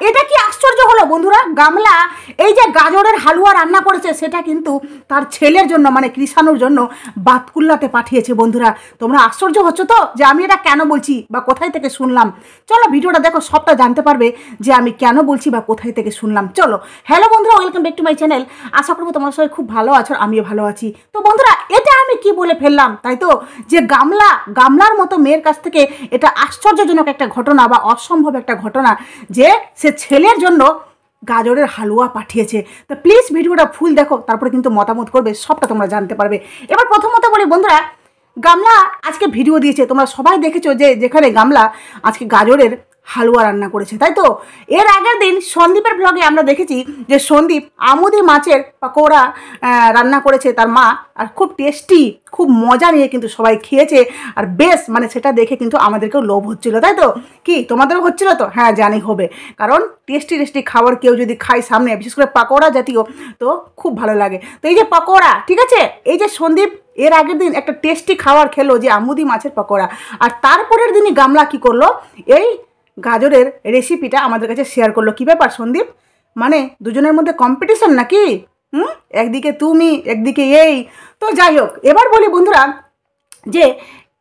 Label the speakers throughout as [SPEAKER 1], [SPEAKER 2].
[SPEAKER 1] এটা কি আশ্চর্য হলো বন্ধুরা, গামলা এই যে গাজরের হালুয়া রান্না করেছে সেটা কিন্তু তার ছেলের জন্য মানে কৃষাণুর জন্য বাতকুল্লাতে পাঠিয়েছে। বন্ধুরা তোমরা আশ্চর্য হচ্ছ তো যে আমি এটা কেন বলছি বা কোথায় থেকে শুনলাম? চলো ভিডিওটা দেখো, সবটা জানতে পারবে যে আমি কেন বলছি বা কোথায় থেকে শুনলাম। চলো, হ্যালো বন্ধুরা, welcome back to my channel. আশা করবো তোমার সবাই খুব ভালো আছো, আমিও ভালো আছি। তো বন্ধুরা এটা আমি কি বলে ফেললাম, তাই তো? যে গামলার মতো মেয়ের কাছ থেকে এটা আশ্চর্যজনক একটা ঘটনা বা অসম্ভব একটা ঘটনা যে সে ছেলের জন্য গাজরের হালুয়া পাঠিয়েছে। তো প্লিজ ভিডিওটা ফুল দেখো, তারপরে কিন্তু মতামত করবে, সবটা তোমরা জানতে পারবে। এবার প্রথমত বলি বন্ধুরা, গামলা আজকে ভিডিও দিয়েছে, তোমরা সবাই দেখেছো যে যেখানে গামলা আজকে গাজরের হালুয়া রান্না করেছে, তাই তো? এর আগের দিন সন্দীপের ব্লগে আমরা দেখেছি যে সন্দীপ আমুদি মাছের পকোড়া রান্না করেছে তার মা, আর খুব টেস্টি, খুব মজা নিয়ে কিন্তু সবাই খেয়েছে। আর বেশ মানে সেটা দেখে কিন্তু আমাদেরকেও লোভ হচ্ছিল, তাই তো? কি তোমাদেরও হচ্ছিল তো? হ্যাঁ জানি হবে, কারণ টেস্টি টেস্টি খাবার কেউ যদি খায় সামনে, বিশেষ করে পকোড়া জাতীয়, তো খুব ভালো লাগে। তো এই যে পকোড়া, ঠিক আছে, এই যে সন্দীপ এর আগের দিন একটা টেস্টি খাবার খেলো যে আমুদি মাছের পকোড়া, আর তারপরের দিনই গামলা কি করলো, এই গাজরের রেসিপিটা আমাদের কাছে শেয়ার করলো। কী ব্যাপার সন্দীপ, মানে দুজনের মধ্যে কম্পিটিশন নাকি? একদিকে তুমি, একদিকে এই। তো যাই হোক, এবার বলি বন্ধুরা যে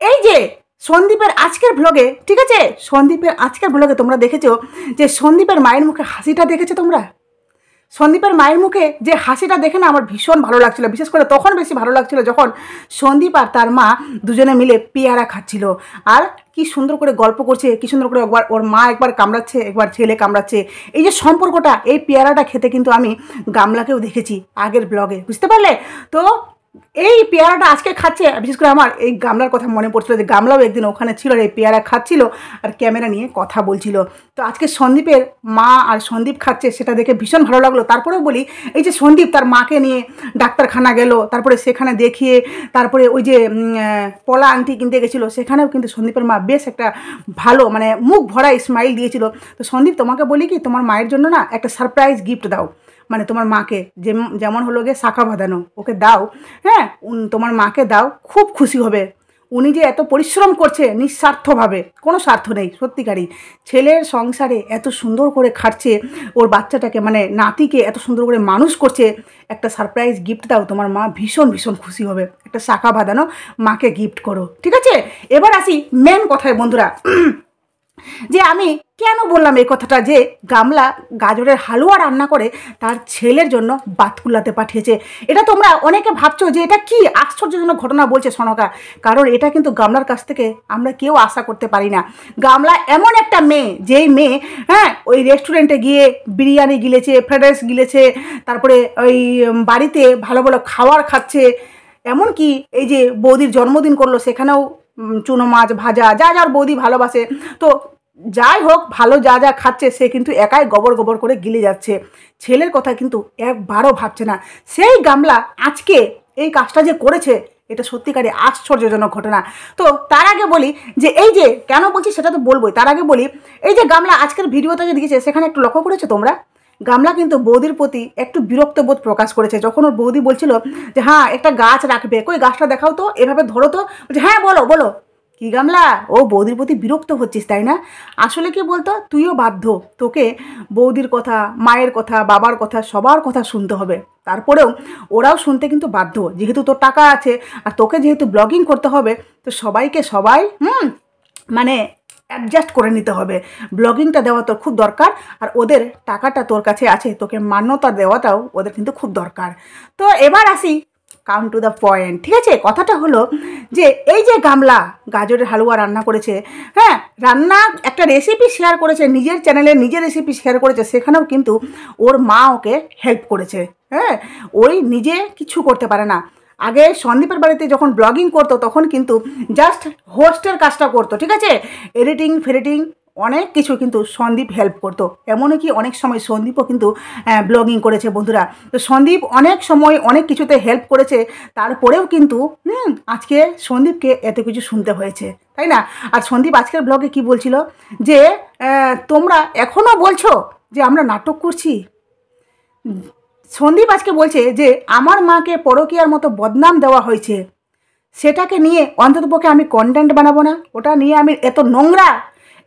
[SPEAKER 1] এই যে সন্দীপের আজকের ব্লগে, ঠিক আছে, সন্দীপের আজকের ব্লগে তোমরা দেখেছো যে সন্দীপের মায়ের মুখে হাসিটা দেখেছো তোমরা? সন্দীপের মায়ের মুখে যে হাসিটা দেখে না আমার ভীষণ ভালো লাগছিল। বিশেষ করে তখন বেশি ভালো লাগছিল যখন সন্দীপ আর তার মা দুজনে মিলে পেয়ারা খাচ্ছিল, আর কি সুন্দর করে গল্প করছে, কি সুন্দর করে একবার ওর মা একবার কামড়াচ্ছে, একবার ছেলে কামড়াচ্ছে। এই যে সম্পর্কটা, এই পেয়ারাটা খেতে কিন্তু আমি গামলাকেও দেখেছি আগের ব্লগে, বুঝতে পারলে? তো এই পেয়ারাটা আজকে খাচ্ছে, বিশেষ করে আমার এই গামলার কথা মনে পড়ছিল যে গামলাও একদিন ওখানে ছিল, এই পেয়ারা খাচ্ছিল আর ক্যামেরা নিয়ে কথা বলছিল। তো আজকে সন্দীপের মা আর সন্দীপ খাচ্ছে, সেটা দেখে ভীষণ ভালো লাগলো। তারপরেও বলি, এই যে সন্দীপ তার মাকে নিয়ে ডাক্তারখানা গেল, তারপরে সেখানে দেখিয়ে তারপরে ওই যে পলা আংটি কিনতে গেছিলো, সেখানেও কিন্তু সন্দীপের মা বেশ একটা ভালো মানে মুখ ভরা স্মাইল দিয়েছিল। তো সন্দীপ তোমাকে বলি কি, তোমার মায়ের জন্য না একটা সারপ্রাইজ গিফট দাও, মানে তোমার মাকে যেমন হলো গিয়ে শাখা বাঁধানো, ওকে দাও, হ্যাঁ তোমার মাকে দাও, খুব খুশি হবে। উনি যে এত পরিশ্রম করছে নিঃস্বার্থভাবে, কোনো স্বার্থ নেই, সত্যিকারই ছেলের সংসারে এত সুন্দর করে খাটছে, ওর বাচ্চাটাকে মানে নাতিকে এত সুন্দর করে মানুষ করছে, একটা সারপ্রাইজ গিফট দাও, তোমার মা ভীষণ ভীষণ খুশি হবে। একটা শাখা বাঁধানো মাকে গিফট করো, ঠিক আছে? এবার আসি মেন কথায় বন্ধুরা, যে আমি কেন বললাম এই কথাটা, যে গামলা গাজরের হালুয়া রান্না করে তার ছেলের জন্য বাতকুল্লাতে পাঠিয়েছে। এটা তোমরা অনেকে ভাবছো যে এটা কি আশ্চর্যজনক ঘটনা বলছে সনকা, কারণ এটা কিন্তু গামলার কাছ থেকে আমরা কেউ আশা করতে পারি না। গামলা এমন একটা মেয়ে, যেই মেয়ে হ্যাঁ ওই রেস্টুরেন্টে গিয়ে বিরিয়ানি গিলেছে, ফ্রাইড রাইস গিলেছে, তারপরে ওই বাড়িতে ভালো ভালো খাবার খাচ্ছে, এমনকি এই যে বৌদির জন্মদিন করলো সেখানেও চুনো মাছ ভাজা, যা যার বৌদি ভালোবাসে। তো যাই হোক, ভালো যা যা খাচ্ছে সে কিন্তু একাই গবর গবর করে গিলে যাচ্ছে, ছেলের কথা কিন্তু একবারও ভাবছে না। সেই গামলা আজকে এই কাজটা যে করেছে, এটা সত্যিকারই আশ্চর্যজনক ঘটনা। তো তার আগে বলি যে এই যে কেন বলছি সেটা তো বলবোই, তার আগে বলি এই যে গামলা আজকের ভিডিওতে যে দিয়েছে, সেখানে একটু লক্ষ্য করেছো তোমরা, গামলা কিন্তু বৌদির প্রতি একটু বিরক্ত বোধ প্রকাশ করেছে। যখন ওর বৌদি বলছিল যে হ্যাঁ একটা গাছ রাখবে, কই গাছটা দেখাও তো, এভাবে ধরো তো, বলছে হ্যাঁ বলো বলো। কি গামলা, ও বৌদির প্রতি বিরক্ত হচ্ছিস তাই না? আসলে কি বলতো, তুইও বাধ্য, তোকে বৌদির কথা, মায়ের কথা, বাবার কথা, সবার কথা শুনতে হবে। তারপরেও ওরাও শুনতে কিন্তু বাধ্য, যেহেতু তোর টাকা আছে আর তোকে যেহেতু ব্লগিং করতে হবে, তো সবাইকে সবাই মানে অ্যাডজাস্ট করে নিতে হবে। ব্লগিংটা দেওয়া তোর খুব দরকার, আর ওদের টাকাটা তোর কাছে আছে, তোকে মান্যতা দেওয়াটাও ওদের কিন্তু খুব দরকার। তো এবার আসি কাম টু দ্য পয়েন্ট, ঠিক আছে? কথাটা হলো যে এই যে গামলা গাজরের হালুয়া রান্না করেছে, হ্যাঁ রান্না একটা রেসিপি শেয়ার করেছে, নিজের চ্যানেলে নিজের রেসিপি শেয়ার করেছে, সেখানেও কিন্তু ওর মা ওকে হেল্প করেছে। হ্যাঁ, ওই নিজে কিছু করতে পারে না। আগে সন্দীপের বাড়িতে যখন ব্লগিং করতো তখন কিন্তু জাস্ট হোস্টের কাজটা করতো, ঠিক আছে? এডিটিং ফেডিটিং অনেক কিছু কিন্তু সন্দীপ হেল্প করতো। এমনকি অনেক সময় সন্দীপও কিন্তু ব্লগিং করেছে বন্ধুরা। তো সন্দীপ অনেক সময় অনেক কিছুতে হেল্প করেছে, তারপরেও কিন্তু আজকে সন্দীপকে এত কিছু শুনতে হয়েছে, তাই না? আর সন্দীপ আজকের ব্লগে কি বলছিল যে তোমরা এখনও বলছো যে আমরা নাটক করছি। সন্দীপ আজকে বলছে যে আমার মাকে পরকীয়ার মতো বদনাম দেওয়া হয়েছে, সেটাকে নিয়ে অন্ততপক্ষে আমি কন্টেন্ট বানাবো না, ওটা নিয়ে আমি এত নোংরা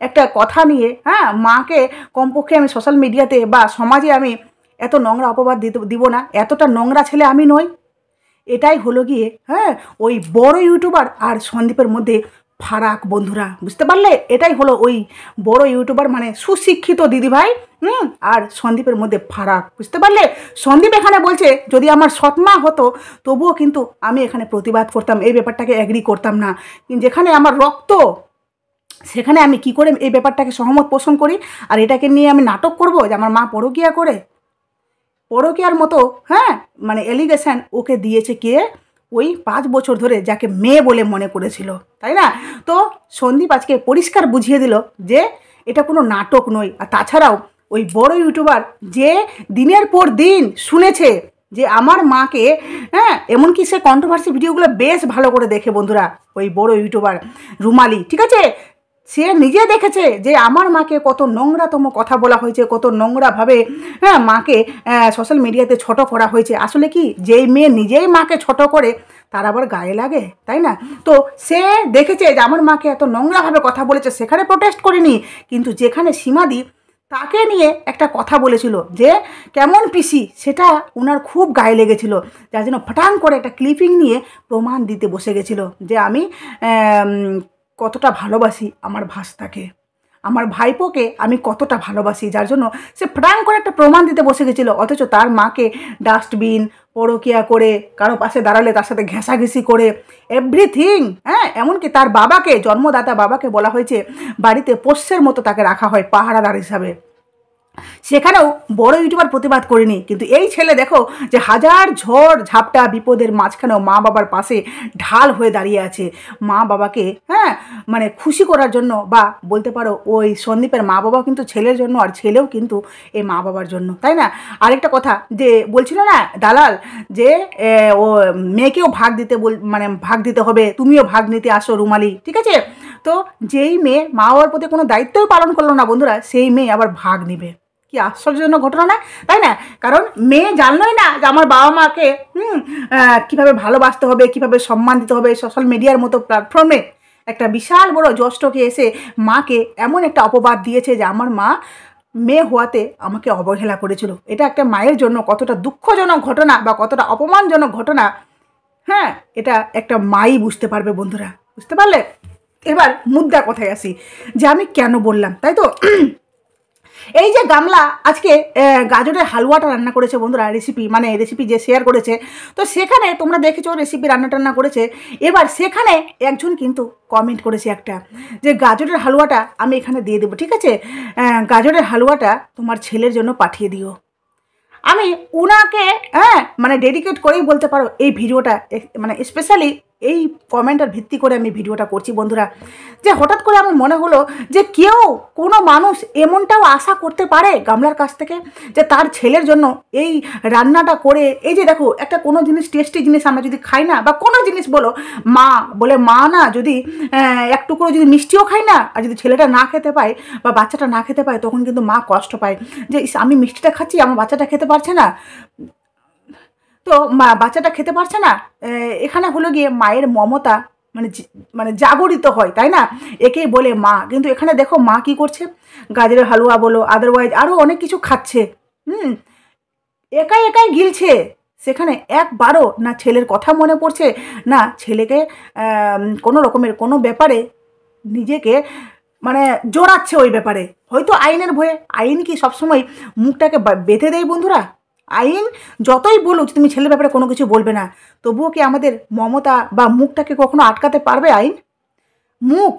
[SPEAKER 1] একটা কথা নিয়ে হ্যাঁ মাকে কমপক্ষে আমি সোশ্যাল মিডিয়াতে বা সমাজে আমি এত নোংরা অপবাদ দিব না, এতটা নোংরা ছেলে আমি নই। এটাই হলো গিয়ে হ্যাঁ ওই বড় ইউটিউবার আর সন্দীপের মধ্যে ফারাক বন্ধুরা, বুঝতে পারলে? এটাই হলো ওই বড় ইউটিউবার মানে সুশিক্ষিত দিদিভাই আর সন্দীপের মধ্যে ফারাক, বুঝতে পারলে? সন্দীপ এখানে বলছে যদি আমার সৎমা হতো তবুও কিন্তু আমি এখানে প্রতিবাদ করতাম, এই ব্যাপারটাকে অ্যাগ্রি করতাম না, কিন্তু যেখানে আমার রক্ত সেখানে আমি কি করে এই ব্যাপারটাকে সহমত পোষণ করি? আর এটাকে নিয়ে আমি নাটক করব যে আমার মা পরকীয়া করে? পরকীয়ার মতো হ্যাঁ মানে এলিগেশন ওকে দিয়েছে কে? ওই 5 বছর ধরে যাকে মেয়ে বলে মনে করেছিল, তাই না? তো সন্দীপ আজকে পরিষ্কার বুঝিয়ে দিল যে এটা কোনো নাটক নয়। আর তাছাড়াও ওই বড় ইউটিউবার যে দিনের পর দিন শুনেছে যে আমার মাকে হ্যাঁ, এমনকি সে কন্ট্রোভার্সি ভিডিওগুলো বেশ ভালো করে দেখে বন্ধুরা, ওই বড় ইউটিউবার রুমালি, ঠিক আছে? সে নিজে দেখেছে যে আমার মাকে কত নোংরাতম কথা বলা হয়েছে, কত নোংরাভাবে হ্যাঁ মাকে সোশ্যাল মিডিয়াতে ছোট করা হয়েছে। আসলে কি যেই মেয়ে নিজেই মাকে ছোট করে তার আবার গায়ে লাগে, তাই না? তো সে দেখেছে যে আমার মাকে এত নোংরাভাবে কথা বলেছে, সেখানে প্রোটেস্ট করিনি, কিন্তু যেখানে সীমাদি তাকে নিয়ে একটা কথা বলেছিল যে কেমন পিসি, সেটা ওনার খুব গায়ে লেগেছিল, যার জন্য ফটাং করে একটা ক্লিপিং নিয়ে প্রমাণ দিতে বসে গেছিল যে আমি কতটা ভালোবাসি আমার ভাস্তাকে, আমার ভাইপোকে আমি কতটা ভালোবাসি, যার জন্য সে ফটাং করে একটা প্রমাণ দিতে বসে গেছিলো। অথচ তার মাকে ডাস্টবিন, পরকিয়া করে, কারো পাশে দাঁড়ালে তার সাথে ঘেঁষাঘেঁষি করে, এভরিথিং হ্যাঁ, এমনকি তার বাবাকে, জন্মদাতা বাবাকে বলা হয়েছে বাড়িতে পোষ্যের মতো তাকে রাখা হয় পাহারাদার হিসাবে। সেখানেও বড় ইউটিউবার প্রতিবাদ করেনি, কিন্তু এই ছেলে দেখো যে হাজার ঝড় ঝাপটা বিপদের মাঝখানেও মা বাবার পাশে ঢাল হয়ে দাঁড়িয়ে আছে, মা বাবাকে হ্যাঁ মানে খুশি করার জন্য, বা বলতে পারো ওই সন্দীপের মা বাবাও কিন্তু ছেলের জন্য আর ছেলেও কিন্তু এই মা বাবার জন্য, তাই না? আরেকটা কথা যে বলছিল না দালাল যে ও মেয়েকেও ভাগ দিতে মানে ভাগ দিতে হবে, তুমিও ভাগ নিতে আসো রুমালি, ঠিক আছে? তো যেই মেয়ে মা বাবার প্রতি কোনো দায়িত্বই পালন করলো না বন্ধুরা, সেই মেয়ে আবার ভাগ নিবে। কি আশ্চর্যজনক ঘটনা না, তাই না? কারণ মেয়ে জানলোই না যে আমার বাবা মাকে কীভাবে ভালোবাসতে হবে, কীভাবে সম্মান দিতে হবে। সোশ্যাল মিডিয়ার মতো প্ল্যাটফর্মে একটা বিশাল বড় জ্যেষ্ঠকে এসে মাকে এমন একটা অপবাদ দিয়েছে যে আমার মা মেয়ে হওয়াতে আমাকে অবহেলা করেছিল। এটা একটা মায়ের জন্য কতটা দুঃখজনক ঘটনা বা কতটা অপমানজনক ঘটনা, হ্যাঁ এটা একটা মাই বুঝতে পারবে বন্ধুরা, বুঝতে পারলে? এবার মুদ্রা কথায় আসি যে আমি কেন বললাম, তাই তো? এই যে গামলা আজকে গাজরের হালুয়াটা রান্না করেছে বন্ধুরা, রেসিপি যে শেয়ার করেছে, তো সেখানে তোমরা দেখেছো রেসিপি রান্না করেছে। এবার সেখানে একজন কিন্তু কমেন্ট করেছে একটা যে গাজরের হালুয়াটা আমি এখানে দিয়ে দেবো, ঠিক আছে? গাজরের হালুয়াটা তোমার ছেলের জন্য পাঠিয়ে দিও। আমি ওনাকে হ্যাঁ মানে ডেডিকেট করেই বলতে পারো এই ভিডিওটা, মানে স্পেশালি এই কমেন্টার ভিত্তি করে আমি ভিডিওটা করছি বন্ধুরা, যে হঠাৎ করে আমার মনে হলো যে কেউ কোনো মানুষ এমনটাও আশা করতে পারে গামলার কাছ থেকে যে তার ছেলের জন্য এই রান্নাটা করে, এই যে দেখো একটা কোনো জিনিস টেস্টি জিনিস আমরা যদি খাই না, বা কোনো জিনিস বলো মা না যদি এক টুকরো যদি মিষ্টিও খাই না, আর যদি ছেলেটা না খেতে পায় বা বাচ্চাটা না খেতে পায়, তখন কিন্তু মা কষ্ট পায় যে আমি মিষ্টিটা খাচ্ছি আমার বাচ্চাটা খেতে পারছে না, তো বাচ্চাটা খেতে পারছে না। এখানে হলো গিয়ে মায়ের মমতা মানে জাগরিত হয়, তাই না? একেই বলে মা। কিন্তু এখানে দেখো মা কি করছে, গাজরের হালুয়া বলো আদারওয়াইজ আরও অনেক কিছু খাচ্ছে, একাই গিলছে। সেখানে একবারও না ছেলের কথা মনে পড়ছে, না ছেলেকে কোনো রকমের কোনো ব্যাপারে নিজেকে মানে জোরাচ্ছে ওই ব্যাপারে। হয়তো আইনের ভয়ে, আইন কি সবসময় মুখটাকে বেঁধে দেয় বন্ধুরা? আইন যতই বলুক তুমি ছেলের ব্যাপারে কোনো কিছু বলবে না, তবুও কি আমাদের মমতা বা মুখটাকে কখনো আটকাতে পারবে আইন? মুখ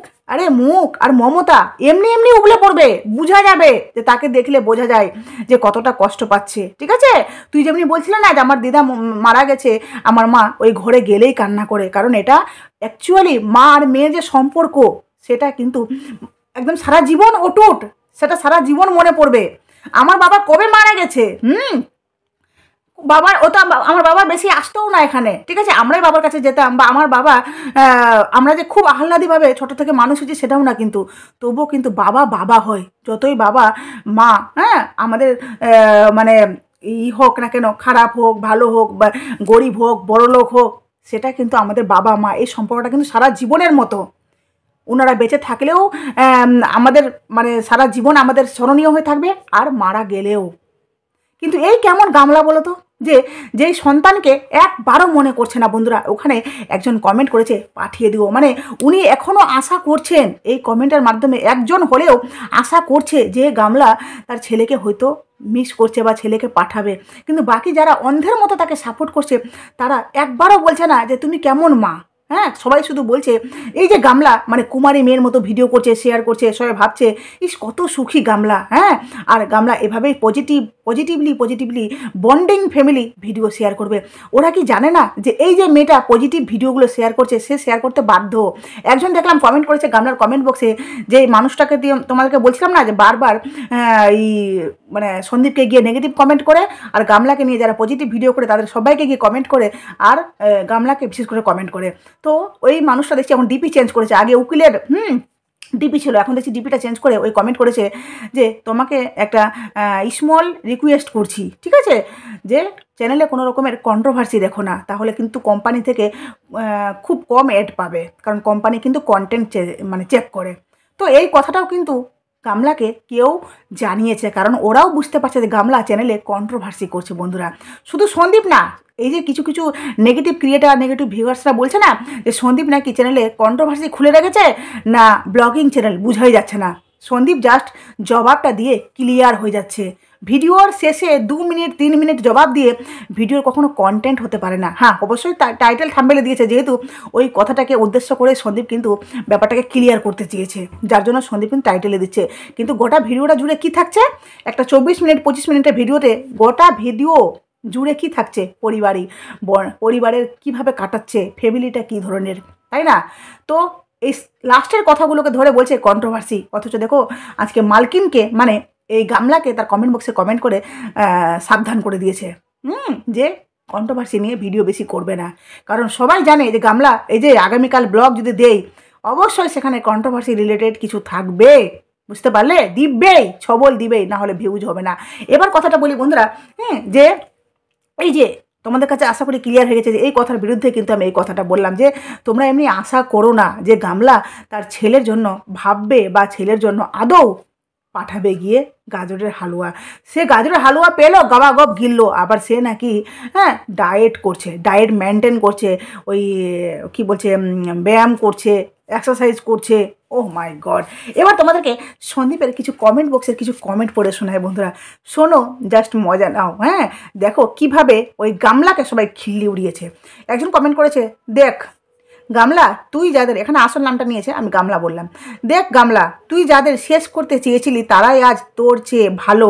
[SPEAKER 1] আর মমতা এমনি উগলে পড়বে, বোঝা যাবে যে তাকে দেখলে বোঝা যায় যে কতটা কষ্ট পাচ্ছে, ঠিক আছে? তুই যেমনি বলছিলে না যে আমার দিদা মারা গেছে, আমার মা ওই ঘরে গেলেই কান্না করে, কারণ এটা অ্যাকচুয়ালি মা আর মেয়ের যে সম্পর্ক সেটা কিন্তু একদম সারা জীবন অটুট, সেটা সারা জীবন মনে পড়বে। আমার বাবা কবে মারা গেছে, আমার বাবা বেশি আসতেও না এখানে, ঠিক আছে? আমরাই বাবার কাছে যেতাম, বা আমার বাবা আমরা যে খুব আহ্লাদিভাবে ছোট থেকে মানুষ হয়েছি সেটাও না, কিন্তু তবুও কিন্তু বাবা হয়। যতই বাবা মা হ্যাঁ আমাদের মানে হোক না কেন, খারাপ হোক ভালো হোক বা গরিব হোক বড়লোক হোক, সেটা কিন্তু আমাদের বাবা মা এই সম্পর্কটা কিন্তু সারা জীবনের মতো। ওনারা বেঁচে থাকলেও আমাদের মানে সারা জীবন আমাদের স্মরণীয় হয়ে থাকবে, আর মারা গেলেও। কিন্তু এই কেমন গামলা বলো তো, যে যেই সন্তানকে একবারও মনে করছে না। বন্ধুরা, ওখানে একজন কমেন্ট করেছে পাঠিয়ে দিও, মানে উনি এখনও আশা করছেন, এই কমেন্টের মাধ্যমে একজন হলেও আশা করছে যে গামলা তার ছেলেকে হয়তো মিস করছে বা ছেলেকে পাঠাবে। কিন্তু বাকি যারা অন্ধের মতো তাকে সাপোর্ট করছে তারা একবারও বলছে না যে তুমি কেমন মা। হ্যাঁ, সবাই শুধু বলছে এই যে গামলা মানে কুমারী মেয়ের মতো ভিডিও করছে, শেয়ার করছে, সবাই ভাবছে ইস কত সুখী গামলা। হ্যাঁ, আর গামলা এভাবেই positively bonding family video share করবে। ওরা কি জানে না যে এই যে মেয়েটা পজিটিভ ভিডিওগুলো শেয়ার করছে, সে শেয়ার করতে বাধ্য। একজন দেখলাম কমেন্ট করেছে গামলার কমেন্ট বক্সে, যে মানুষটাকে দিয়ে তোমাদেরকে বলছিলাম না যে বারবার এই মানে সন্দীপকে গিয়ে নেগেটিভ কমেন্ট করে, আর গামলাকে নিয়ে যারা পজিটিভ ভিডিও করে তাদের সবাইকে গিয়ে কমেন্ট করে, আর গামলাকে বিশেষ করে কমেন্ট করে। তো ওই মানুষটা দেখছি এখন ডিপি চেঞ্জ করেছে, আগে উকিলের ডিপি ছিল, এখন দেখছি ডিপিটা চেঞ্জ করে ওই কমেন্ট করেছে যে তোমাকে একটা স্মল রিকোয়েস্ট করছি, ঠিক আছে, যে চ্যানেলে কোনো রকমের কন্ট্রোভার্সি দেখো না, তাহলে কিন্তু কোম্পানি থেকে খুব কম অ্যাড পাবে, কারণ কোম্পানি কিন্তু কন্টেন্ট মানে চেক করে। তো এই কথাটাও কিন্তু গামলাকে কেউ জানিয়েছে, কারণ ওরাও বুঝতে পারছে যে গামলা চ্যানেলে কন্ট্রোভার্সি করছে। বন্ধুরা, শুধু সন্দীপ না, এই যে কিছু কিছু নেগেটিভ ক্রিয়েটার, নেগেটিভ ভিউয়ার্সরা বলছে না যে সন্দীপ নাকি চ্যানেলে কন্ট্রোভার্সি খুলে রেখেছে, না ব্লগিং চ্যানেল, বুঝাই যাচ্ছে না। সন্দীপ জাস্ট জবাবটা দিয়ে ক্লিয়ার হয়ে যাচ্ছে। ভিডিওর শেষে 2 মিনিট 3 মিনিট জবাব দিয়ে ভিডিওর কখনো কন্টেন্ট হতে পারে না। হ্যাঁ, অবশ্যই টাইটেল থাম্বনেলে দিয়েছে, যেহেতু ওই কথাটাকে উদ্দেশ্য করে সন্দীপ কিন্তু ব্যাপারটাকে ক্লিয়ার করতে চেয়েছে, যার জন্য সন্দীপ কিন্তু টাইটেলে দিচ্ছে। কিন্তু গোটা ভিডিওটা জুড়ে কি থাকছে, একটা 24 মিনিট 25 মিনিটের ভিডিওতে গোটা ভিডিও জুড়ে কি থাকছে, পরিবারের কিভাবে কাটাচ্ছে, ফ্যামিলিটা কী ধরনের, তাই না? তো এই লাস্টের কথাগুলোকে ধরে বলছে কন্ট্রোভার্সি, অথচ দেখো আজকে মালকিনকে মানে এই গামলাকে তার কমেন্ট বক্সে কমেন্ট করে সাবধান করে দিয়েছে যে কন্ট্রোভার্সি নিয়ে ভিডিও বেশি করবে না, কারণ সবাই জানে যে গামলা এই যে আগামীকাল ব্লগ যদি দেয় অবশ্যই সেখানে কন্ট্রোভার্সি রিলেটেড কিছু থাকবে, বুঝতে পারলে? দিবেই, ছবল দিবেই, না হলে ভিউজ হবে না। এবার কথাটা বলি বন্ধুরা, যে এই যে তোমাদের কাছে আশা করি ক্লিয়ার হয়ে গেছে যে এই কথার বিরুদ্ধে কিন্তু আমি এই কথাটা বললাম, যে তোমরা এমনি আশা করো না যে গামলা তার ছেলের জন্য ভাববে বা ছেলের জন্য আদৌ পাঠাবে গিয়ে গাজরের হালুয়া। সে গাজরের হালুয়া পেলো, গবাগব গিললো, আবার সে নাকি ডায়েট করছে, ডায়েট মেনটেন করছে, ওই কি বলছে ব্যায়াম করছে, এক্সারসাইজ করছে। ওহ মাই গড! এবার তোমাদেরকে সন্দীপের কিছু কমেন্ট বক্সের কিছু কমেন্ট পড়ে শোনায়। বন্ধুরা শোনো, জাস্ট মজা নাও। হ্যাঁ, দেখো কিভাবে ওই গামলাকে সবাই খিল্লি উড়িয়েছে। একজন কমেন্ট করেছে, দেখ গামলা তুই যাদের, এখানে আসল নামটা নিয়েছে, আমি গামলা বললাম, দেখ গামলা তুই যাদের শেষ করতে চেয়েছিলি তারাই আজ তোর চেয়ে ভালো,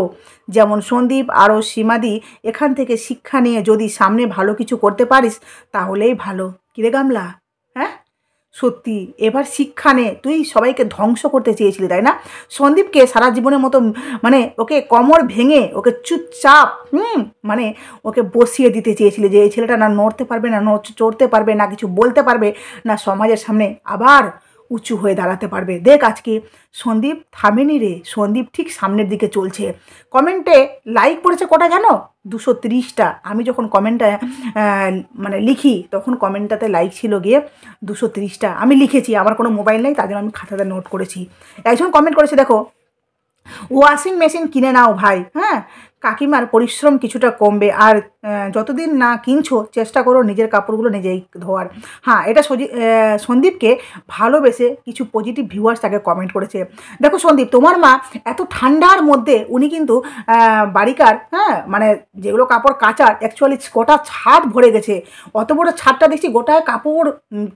[SPEAKER 1] যেমন সন্দীপ আরও সীমাদি। এখান থেকে শিক্ষা নিয়ে যদি সামনে ভালো কিছু করতে পারিস তাহলেই ভালো। কিরে গামলা, হ্যাঁ সত্যি এবার শিক্ষা নে, তুই সবাইকে ধ্বংস করতে চেয়েছিলি তাই না? সন্দীপকে সারা জীবনের মতো মানে ওকে কোমর ভেঙে ওকে চুপচাপ মানে ওকে বসিয়ে দিতে চেয়েছিলি, যে এই ছেলেটা না নড়তে পারবে, না চড়তে পারবে, না কিছু বলতে পারবে, না সমাজের সামনে আবার উঁচু হয়ে দাঁড়াতে পারবে। দেখ আজকে সন্দীপ থামেনি রে, সন্দীপ ঠিক সামনের দিকে চলছে। কমেন্টে লাইক পড়েছে কটা জানো? 230টা। আমি যখন কমেন্টটা মানে লিখি তখন কমেন্টটাতে লাইক ছিল গিয়ে 230টা। আমি লিখেছি, আমার কোনো মোবাইল নেই, তার জন্য আমি খাতাতে নোট করেছি। একজন কমেন্ট করেছে, দেখো ওয়াশিং মেশিন কিনে নাও ভাই, হ্যাঁ কাকিমার পরিশ্রম কিছুটা কমবে, আর যতদিন না কিনছো চেষ্টা করো নিজের কাপড়গুলো নিজেই ধোয়ার। হ্যাঁ, এটা সন্দীপকে ভালোবেসে কিছু পজিটিভ ভিউয়ার্স তাকে কমেন্ট করেছে। দেখো সন্দীপ, তোমার মা এত ঠান্ডার মধ্যে উনি কিন্তু বাড়িকার মানে যেগুলো কাপড় কাচার অ্যাকচুয়ালি গোটা ছাদ ভরে গেছে, অত বড় ছাদটা দেখছি গোটায় কাপড়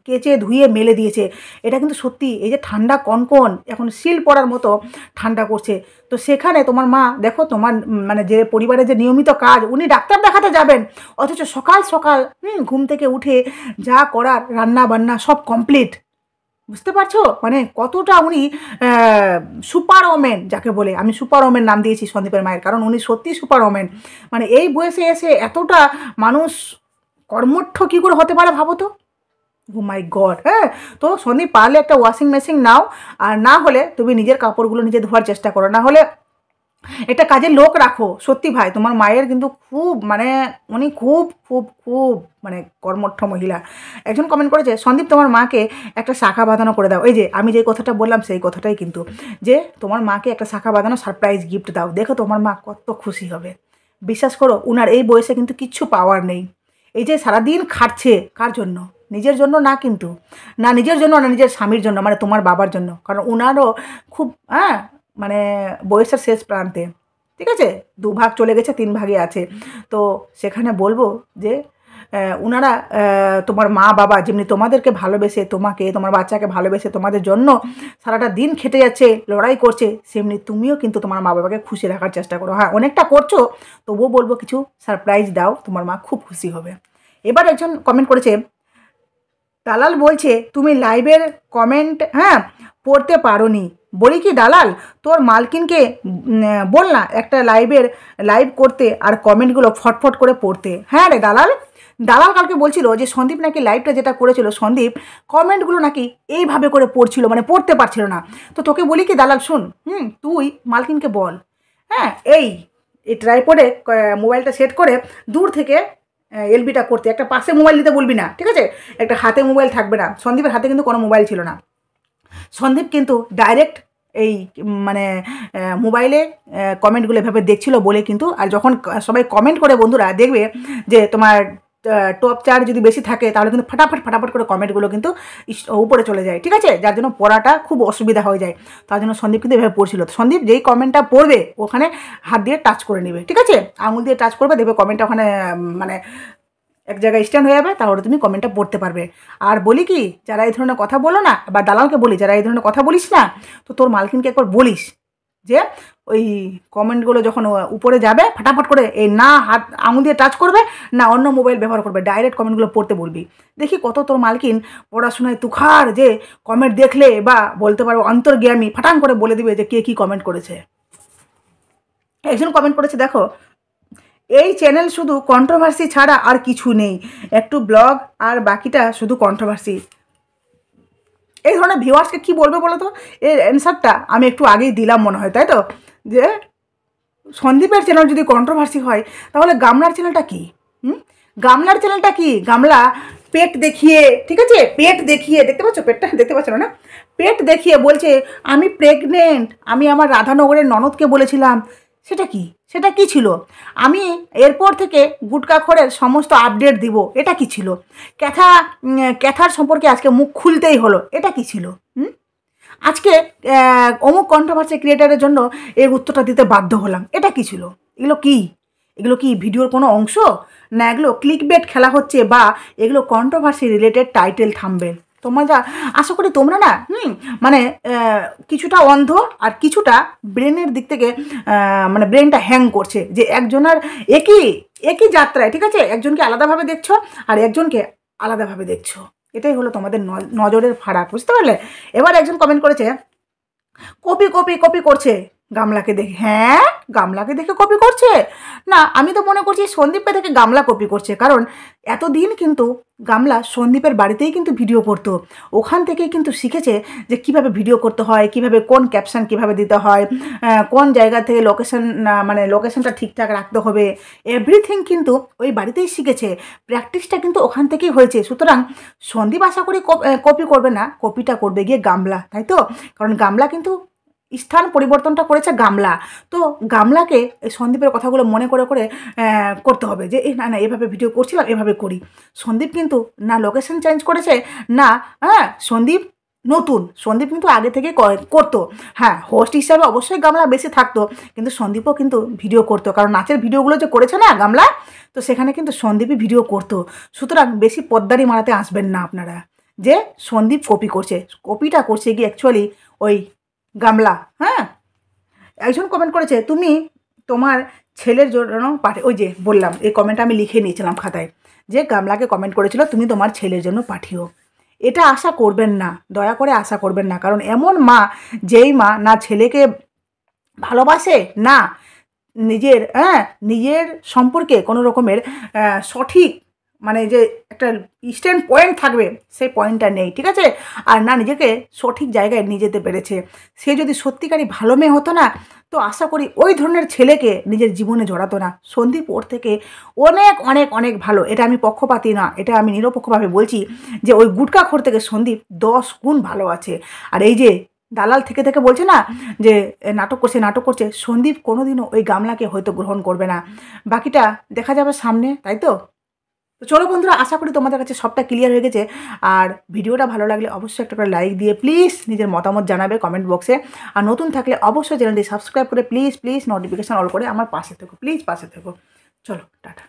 [SPEAKER 1] কেচে ধুয়ে মেলে দিয়েছে। এটা কিন্তু সত্যি, এই যে ঠান্ডা কনকন এখন শিল পড়ার মতো ঠান্ডা করছে, তো সেখানে তোমার মা দেখো তোমার মানে যে পরিবারের যে নিয়মিত কাজ, উনি ডাক্তার দেখাতে যাবেন, অথচ সকাল সকাল ঘুম থেকে উঠে যা করার রান্না বান্না সব কমপ্লিট। বুঝতে পারছো মানে কতটা উনি সুপার ওমেন, যাকে বলে আমি সুপার ওমেন নাম দিয়েছি সন্দীপের মায়ের, কারণ উনি সত্যি সুপার ওমেন। মানে এই বয়সে এসে এতটা মানুষ কর্মঠ কী করে হতে পারে ভাবো তো। ও মাই গড! হ্যাঁ, তো সন্দীপ পারলে একটা ওয়াশিং মেশিন নাও, আর না হলে তুমি নিজের কাপড়গুলো নিজে ধোয়ার চেষ্টা করো, না হলে একটা কাজের লোক রাখো। সত্যি ভাই, তোমার মায়ের কিন্তু খুব মানে উনি খুব খুব খুব মানে কর্মঠ মহিলা। একজন কমেন্ট করেছে, সন্দীপ তোমার মাকে একটা শাখা বাঁধানো করে দাও। এই যে আমি যে কথাটা বললাম সেই কথাটাই কিন্তু, যে তোমার মাকে একটা শাখা বাঁধানো সারপ্রাইজ গিফট দাও, দেখো তোমার মা কত খুশি হবে। বিশ্বাস করো, উনার এই বয়সে কিন্তু কিচ্ছু পাওয়ার নেই। এই যে সারাদিন খাটছে কার জন্য? নিজের জন্য না, কিন্তু না নিজের জন্য না, নিজের স্বামীর জন্য, মানে তোমার বাবার জন্য। কারণ উনারও খুব মানে বয়সের শেষ প্রান্তে, ঠিক আছে, 2 ভাগ চলে গেছে, 3 ভাগে আছে। তো সেখানে বলবো যে উনারা তোমার মা বাবা যেমনি তোমাদেরকে ভালোবেসে, তোমাকে তোমার বাচ্চাকে ভালোবেসে তোমাদের জন্য সারাটা দিন খেটে যাচ্ছে, লড়াই করছে, সেমনি তুমিও কিন্তু তোমার মা বাবাকে খুশি রাখার চেষ্টা করো। হ্যাঁ, অনেকটা করছো, তবুও বলবো কিছু সারপ্রাইজ দাও, তোমার মা খুব খুশি হবে। এবার একজন কমেন্ট করেছে, দালাল বলছে তুমি লাইভের কমেন্ট পড়তে পারোনি। বলি কি দালাল, তোর মালকিনকে বল না একটা লাইভ করতে আর কমেন্টগুলো ফটফট করে পড়তে। হ্যাঁ রে দালাল, দালাল কালকে বলছিল যে সন্দীপ নাকি লাইভটা যেটা করেছিল, সন্দীপ কমেন্টগুলো নাকি এইভাবে করে পড়ছিল, মানে পড়তে পারছিল না। তো তোকে বলি কি দালাল, শুন, তুই মালকিনকে বল, এই ট্রাইপডে মোবাইলটা সেট করে দূর থেকে এলবিটা করতে, একটা পাশে মোবাইল দিতে বলবি না, ঠিক আছে, একটা হাতে মোবাইল থাকবে না। সন্দীপের হাতে কিন্তু কোনো মোবাইল ছিল না। সন্দীপ কিন্তু ডাইরেক্ট এই মানে মোবাইলে কমেন্টগুলো এভাবে দেখছিল বলে কিন্তু, আর যখন সবাই কমেন্ট করে বন্ধুরা দেখবে যে তোমার টপ 4 যদি বেশি থাকে তাহলে কিন্তু ফটাফট করে কমেন্টগুলো কিন্তু উপরে চলে যায়, ঠিক আছে, যার জন্য পড়াটা খুব অসুবিধা হয়ে যায়। তার জন্য সন্দীপ কিন্তু এভাবে পড়ছিল। সন্দীপ যেই কমেন্টটা পড়বে ওখানে হাত দিয়ে টাচ করে নেবে, ঠিক আছে, আঙুল দিয়ে টাচ করবে, দেখবে কমেন্টটা ওখানে মানে এক জায়গায় স্ট্যান্ড হয়ে যাবে, তাহলে তুমি কমেন্টটা পড়তে পারবে। আর বলি কি, যারা এই ধরনের কথা বলো না, বা দালালকে বলি যারা এই ধরনের কথা বলিস না, তো তোর মালকিনকে একবার বলিস যে ওই কমেন্টগুলো যখন উপরে যাবে ফটাফট করে এই না হাত আঙুল দিয়ে টাচ করবে, না অন্য মোবাইল ব্যবহার করবে, ডাইরেক্ট কমেন্টগুলো পড়তে বলবি। দেখি কত তোর মালকিন পড়াশোনায় তুখার, যে কমেন্ট দেখলে বা বলতে পারো অন্তর্জ্ঞামী, ফাটান করে বলে দিবে যে কে কী কমেন্ট করেছে। একজন কমেন্ট করেছে, দেখো এই চ্যানেল শুধু কন্ট্রোভার্সি ছাড়া আর কিছু নেই, একটু ব্লগ আর বাকিটা শুধু কন্ট্রোভার্সি। এই ধরনের ভিউয়ার্সকে কী বলবে বলো তো? এর অ্যান্সারটা আমি একটু আগেই দিলাম মনে হয়, তাই তো, যে সন্দীপের চ্যানেল যদি কন্ট্রোভার্সি হয় তাহলে গামলার চ্যানেলটা কী? গামলার চ্যানেলটা কি? গামলা পেট দেখিয়ে, ঠিক আছে, পেট দেখিয়ে, দেখতে পাচ্ছ পেটটা, দেখতে পাচ্ছ না, পেট দেখিয়ে বলছে আমি প্রেগনেন্ট, আমি আমার রাধানগরের ননদকে বলেছিলাম। সেটা কি ছিল? আমি এরপর থেকে গুটকাখোরের সমস্ত আপডেট দিব, এটা কি ছিল? ক্যাথার সম্পর্কে আজকে মুখ খুলতেই হলো, এটা কি ছিল? আজকে অমুক কন্ট্রোভার্সি ক্রিয়েটারের জন্য এর উত্তরটা দিতে বাধ্য হলাম, এটা কি ছিল? এগুলো কি ভিডিওর কোনো অংশ? না এগুলো ক্লিকবেট খেলা হচ্ছে, বা এগুলো কন্ট্রোভার্সি রিলেটেড টাইটেল থাম্বনেল? তোমরা আশা করি তোমরা না মানে কিছুটা অন্ধ আর কিছুটা ব্রেনের দিক থেকে মানে ব্রেনটা হ্যাং করছে, যে একজনের একই যাত্রায়, ঠিক আছে, একজনকে আলাদাভাবে দেখছো আর একজনকে আলাদাভাবে দেখছো। এটাই হলো তোমাদের নজরের ফারাক, বুঝতে পারলে? এবার একজন কমেন্ট করেছে, কপি করছে গামলাকে দেখে। হ্যাঁ, গামলাকে দেখে কপি করছে না, আমি তো মনে করছি সন্দীপকে দেখে গামলা কপি করছে। কারণ এতদিন কিন্তু গামলা সন্দীপের বাড়িতেই কিন্তু ভিডিও করতো, ওখান থেকেই কিন্তু শিখেছে যে কিভাবে ভিডিও করতে হয়, কিভাবে কোন ক্যাপশন কিভাবে দিতে হয়, কোন জায়গা থেকে লোকেশনটা ঠিকঠাক রাখতে হবে, এভরিথিং কিন্তু ওই বাড়িতেই শিখেছে। প্র্যাকটিসটা কিন্তু ওখান থেকেই হয়েছে। সুতরাং সন্দীপ আশা করি কপি করবে না, কপিটা করবে গিয়ে গামলা, তাই তো? কারণ গামলা কিন্তু স্থান পরিবর্তনটা করেছে গামলা। তো গামলাকে এই সন্দীপের কথাগুলো মনে করে করতে হবে, যে না এভাবে ভিডিও করছিলাম, এভাবে করি। সন্দীপ কিন্তু না লোকেশন চেঞ্জ করেছে, না সন্দীপ কিন্তু আগে থেকে করতো। হ্যাঁ, হোস্ট হিসাবে অবশ্যই গামলা বেশি থাকতো, কিন্তু সন্দীপও কিন্তু ভিডিও করতো। কারণ নাচের ভিডিওগুলো যে করেছে না গামলা, তো সেখানে কিন্তু সন্দীপই ভিডিও করতো। সুতরাং বেশি পদ্মারি মারাতে আসবেন না আপনারা, যে সন্দীপ কপি করছে। কপিটা করছে কি অ্যাকচুয়ালি ওই গামলা। একজন কমেন্ট করেছে, তুমি তোমার ছেলের জন্য ওই যে বললাম, এই কমেন্টটা আমি লিখে নিয়েছিলাম খাতায়, যে গামলাকে কমেন্ট করেছিল তুমি তোমার ছেলের জন্য পাঠিও। এটা আশা করবেন না, দয়া করে আশা করবেন না। কারণ এমন মা, যেই মা না ছেলেকে ভালোবাসে, না নিজের সম্পর্কে কোনো রকমের সঠিক মানে যে একটা স্ট্যান্ড পয়েন্ট থাকবে সেই পয়েন্টটা নেই, ঠিক আছে? আর না নিজেকে সঠিক জায়গায় নিয়ে যেতে পেরেছে। সে যদি সত্যিকারই ভালো মেয়ে হতো না, তো আশা করি ওই ধরনের ছেলেকে নিজের জীবনে জড়াতো না। সন্দীপ ওর থেকে অনেক অনেক অনেক ভালো, এটা আমি পক্ষপাতী না, এটা আমি নিরপেক্ষভাবে বলছি যে ওই গুটখাখোর থেকে সন্দীপ 10 গুণ ভালো আছে। আর এই যে দালাল থেকে থেকে বলছে না যে নাটক করছে, সন্দীপ কোনোদিনও ওই গামলাকে হয়তো গ্রহণ করবে না। বাকিটা দেখা যাবে সামনে, তাই তো? তো চলো বন্ধুরা, আশা করি তোমাদের কাছে সবটা ক্লিয়ার হয়ে গেছে। আর ভিডিওটা ভালো লাগলে অবশ্যই একটা করে লাইক দিয়ে প্লিজ নিজের মতামত জানাবে কমেন্ট বক্সে। আর নতুন থাকলে অবশ্যই চ্যানেলটি সাবস্ক্রাইব করে প্লিজ প্লিজ নোটিফিকেশান অল করে আমার পাশে থেকো, প্লিজ পাশে থেকো। চলো টাটা।